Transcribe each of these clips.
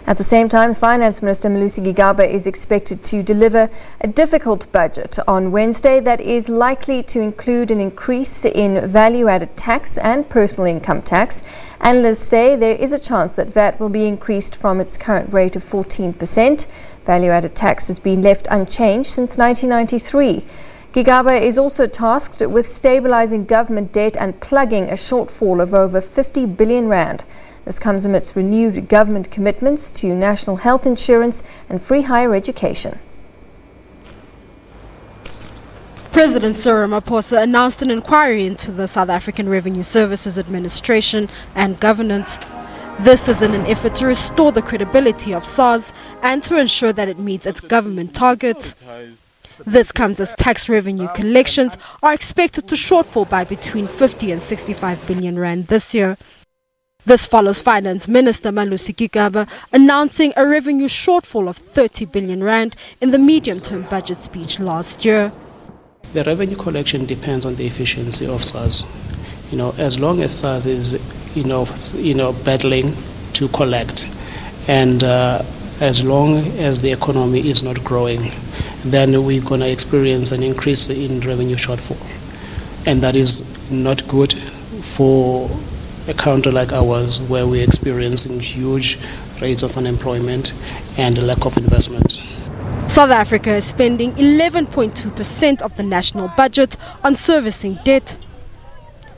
At the same time, Finance Minister Malusi Gigaba is expected to deliver a difficult budget on Wednesday that is likely to include an increase in value-added tax and personal income tax. Analysts say there is a chance that VAT will be increased from its current rate of 14%. Value-added tax has been left unchanged since 1993. Gigaba is also tasked with stabilising government debt and plugging a shortfall of over 50 billion rand. This comes amidst renewed government commitments to national health insurance and free higher education. President Cyril Ramaphosa announced an inquiry into the South African Revenue Services administration and governance. This is in an effort to restore the credibility of SARS and to ensure that it meets its government targets. This comes as tax revenue collections are expected to shortfall by between 50 and 65 billion rand this year. This follows Finance Minister Malusi Gigaba announcing a revenue shortfall of 30 billion rand in the medium-term budget speech last year. The revenue collection depends on the efficiency of SARS. As long as SARS is, battling to collect, and as long as the economy is not growing, then we're going to experience an increase in revenue shortfall, and that is not good for a country like ours, where we're experiencing huge rates of unemployment and a lack of investment. South Africa is spending 11.2% of the national budget on servicing debt.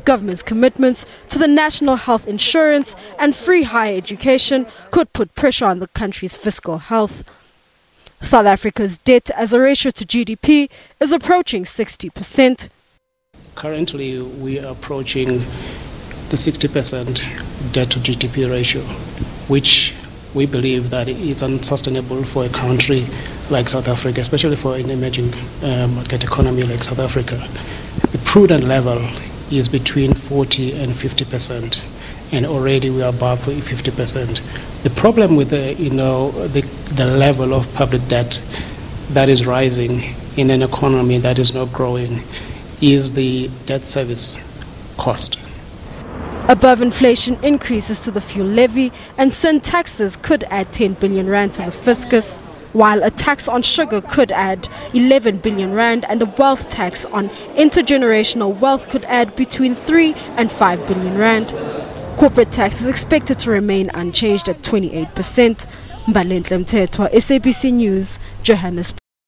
Government's commitments to the national health insurance and free higher education could put pressure on the country's fiscal health. South Africa's debt as a ratio to GDP is approaching 60%. Currently, we are approaching the 60% debt to GDP ratio, which we believe that it's unsustainable for a country like South Africa, especially for an emerging market economy like South Africa. The prudent level is between 40 and 50%, and already we are above 50%. The problem with the level of public debt that is rising in an economy that is not growing is the debt service cost. Above inflation increases to the fuel levy and sin taxes could add 10 billion rand to the fiscus, while a tax on sugar could add 11 billion rand and a wealth tax on intergenerational wealth could add between 3 and 5 billion rand. Corporate tax is expected to remain unchanged at 28%. Mbalenhle Mthethwa, SABC News, Johannesburg.